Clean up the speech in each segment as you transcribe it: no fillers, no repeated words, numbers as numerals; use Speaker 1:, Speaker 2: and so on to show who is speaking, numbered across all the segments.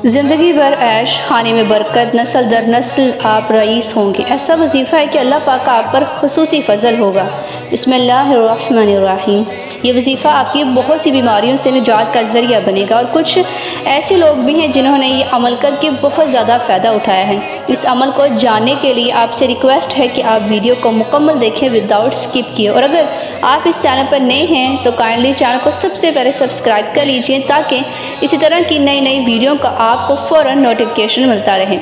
Speaker 1: زندگی بھر عیش، خانے میں برکت، نسل در نسل آپ رئیس ہوں گے۔ ایسا وظیفہ ہے کہ اللہ پاک آپ پر خصوصی فضل ہوگا۔ بسم اللہ الرحمن الرحیم۔ یہ وظیفہ آپ کی بہت سی بیماریوں سے نجات کا ذریعہ بنے گا، اور کچھ ایسے لوگ بھی ہیں جنہوں نے یہ عمل کر کے بہت زیادہ فائدہ اٹھایا ہے۔ اس عمل کو جاننے کے لیے آپ سے ریکویسٹ ہے کہ آپ ویڈیو کو مکمل دیکھیں وداؤٹ سکپ کیے، اور اگر آپ اس چینل پر نئے ہیں تو کائنڈلی چینل کو سب سے پہلے سبسکرائب کر لیجئے تاکہ اسی طرح کی نئی ویڈیو کا آپ کو فوراً نوٹیفیکیشن ملتا رہے۔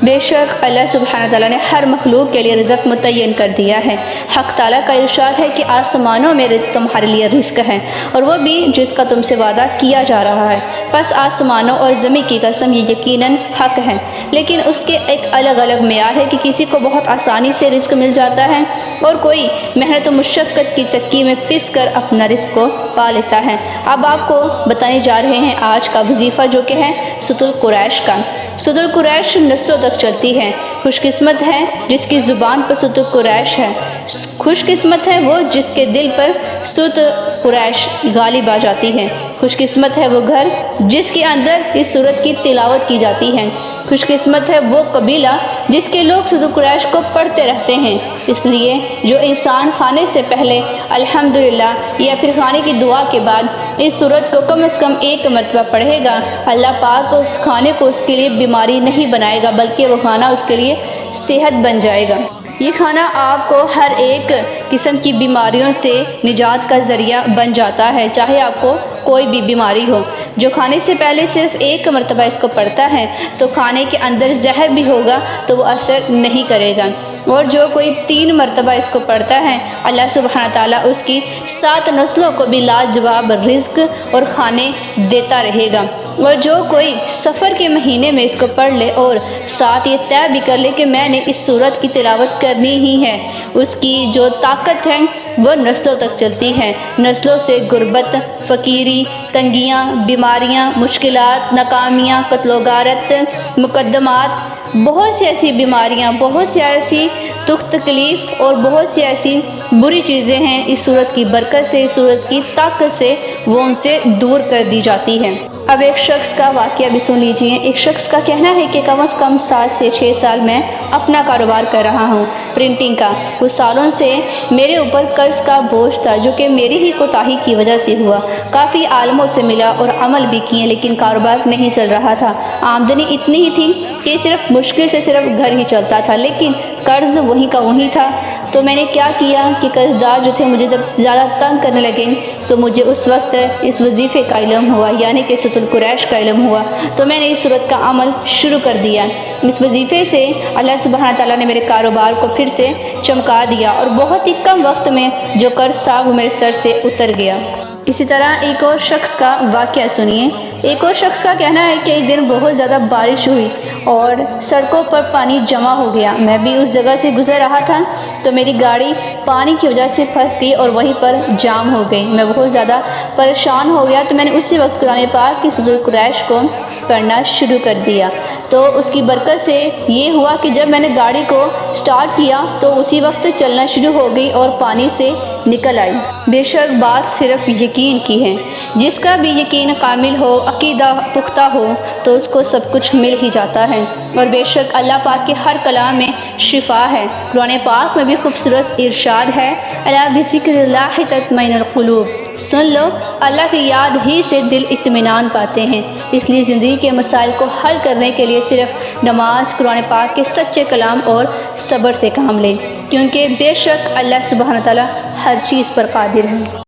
Speaker 1: بے شک اللہ سبحانہ تعالیٰ نے ہر مخلوق کے لیے رزق متعین کر دیا ہے۔ حق تعالیٰ کا ارشاد ہے کہ آسمانوں میں تمہارے لیے رزق ہے، اور وہ بھی جس کا تم سے وعدہ کیا جا رہا ہے۔ پس آسمانوں اور زمین کی قسم یہ یقیناً حق ہے، لیکن اس کے ایک الگ معیار ہے کہ کسی کو بہت آسانی سے رزق مل جاتا ہے اور کوئی محنت و مشقت کی چکی میں پس کر اپنا رزق کو پا لیتا ہے۔ اب آپ کو بتانے جا رہے ہیں آج کا وظیفہ، جو کہ ہے ست القریش کا۔ ست القریش نسلوں تک چلتی ہے۔ خوش قسمت ہے جس کی زبان پر ست القریش ہے، خوش قسمت ہے وہ جس کے دل پر ست قریش غالب آ جاتی ہے، خوش قسمت ہے وہ گھر جس کے اندر اس سورت کی تلاوت کی جاتی ہے، خوش قسمت ہے وہ قبیلہ جس کے لوگ ست القریش کو پڑھتے رہتے ہیں۔ اس لیے جو انسان کھانے سے پہلے الحمدللہ یا پھر کھانے کی دعا کے بعد اس سورت کو کم از کم 1 مرتبہ پڑھے گا، اللہ پاک اس کھانے کو اس کے لیے بیماری نہیں بنائے گا، بلکہ وہ کھانا اس کے لیے صحت بن جائے گا۔ یہ کھانا آپ کو ہر ایک قسم کی بیماریوں سے نجات کا ذریعہ بن جاتا ہے، چاہے آپ کو کوئی بھی بیماری ہو۔ جو کھانے سے پہلے صرف 1 مرتبہ اس کو پڑھتا ہے تو کھانے کے اندر زہر بھی ہوگا تو وہ اثر نہیں کرے گا، اور جو کوئی 3 مرتبہ اس کو پڑھتا ہے اللہ سبحانہ تعالیٰ اس کی 7 نسلوں کو بھی لاجواب رزق اور کھانے دیتا رہے گا۔ اور جو کوئی سفر کے مہینے میں اس کو پڑھ لے اور ساتھ یہ طے بھی کر لے کہ میں نے اس سورت کی تلاوت کرنی ہی ہے، اس کی جو طاقت ہے وہ نسلوں تک چلتی ہے۔ نسلوں سے غربت، فقیری، تنگیاں، بیماریاں، مشکلات، ناکامیاں، قتل و غارت، مقدمات، بہت سی ایسی بیماریاں، بہت سی ایسی تکلیف اور بہت سی ایسی بری چیزیں ہیں، اس سورت کی برکت سے، اس سورت کی طاقت سے وہ ان سے دور کر دی جاتی ہے۔ اب ایک شخص کا واقعہ بھی سن لیجئے۔ ایک شخص کا کہنا ہے کہ کم از کم 7 سے 6 سال میں اپنا کاروبار کر رہا ہوں پرنٹنگ کا۔ کچھ سالوں سے میرے اوپر قرض کا بوجھ تھا جو کہ میری ہی کوتاہی کی وجہ سے ہوا۔ کافی عالموں سے ملا اور عمل بھی کیے، لیکن کاروبار نہیں چل رہا تھا۔ آمدنی اتنی ہی تھی کہ صرف مشکل سے صرف گھر ہی چلتا تھا، لیکن قرض وہیں کا وہیں تھا۔ تو میں نے کیا کیا کہ قرض دار جو تھے مجھے جب زیادہ تنگ کرنے لگے تو مجھے اس وقت اس وظیفے کا علم ہوا، یعنی کہ ست القریش کا علم ہوا، تو میں نے اس صورت کا عمل شروع کر دیا۔ اس وظیفے سے اللہ سبحانہ تعالیٰ نے میرے کاروبار کو پھر سے چمکا دیا، اور بہت ہی کم وقت میں جو قرض تھا وہ میرے سر سے اتر گیا۔ اسی طرح ایک اور شخص کا واقعہ سنیے۔ ایک اور شخص کا کہنا ہے کہ ایک دن بہت زیادہ بارش ہوئی اور سڑکوں پر پانی جمع ہو گیا۔ میں بھی اس جگہ سے گزر رہا تھا تو میری گاڑی پانی کی وجہ سے پھنس گئی اور وہیں پر جام ہو گئی۔ میں بہت زیادہ پریشان ہو گیا، تو میں نے اسی وقت قرآن پاک کی سورۃ القریش کو پڑھنا شروع کر دیا۔ تو اس کی برکت سے یہ ہوا کہ جب میں نے گاڑی کو سٹارٹ کیا تو اسی وقت چلنا شروع ہو گئی اور پانی سے نکل آئی۔ بے شک بات صرف یقین کی ہے، جس کا بھی یقین کامل ہو، عقیدہ پختہ ہو تو اس کو سب کچھ مل ہی جاتا ہے۔ اور بے شک اللہ پاک کے ہر کلام میں شفا ہے۔ قرآن پاک میں بھی خوبصورت ارشاد ہے، الا بذکر اللہ تطمئن القلوب۔ سن لو، اللہ کی یاد ہی سے دل اطمینان پاتے ہیں۔ اس لیے زندگی کے مسائل کو حل کرنے کے لیے صرف نماز، قرآن پاک کے سچے کلام اور صبر سے کام لیں، کیونکہ بے شک اللہ سبحانہ تعالیٰ ہر چیز پر قادر ہے۔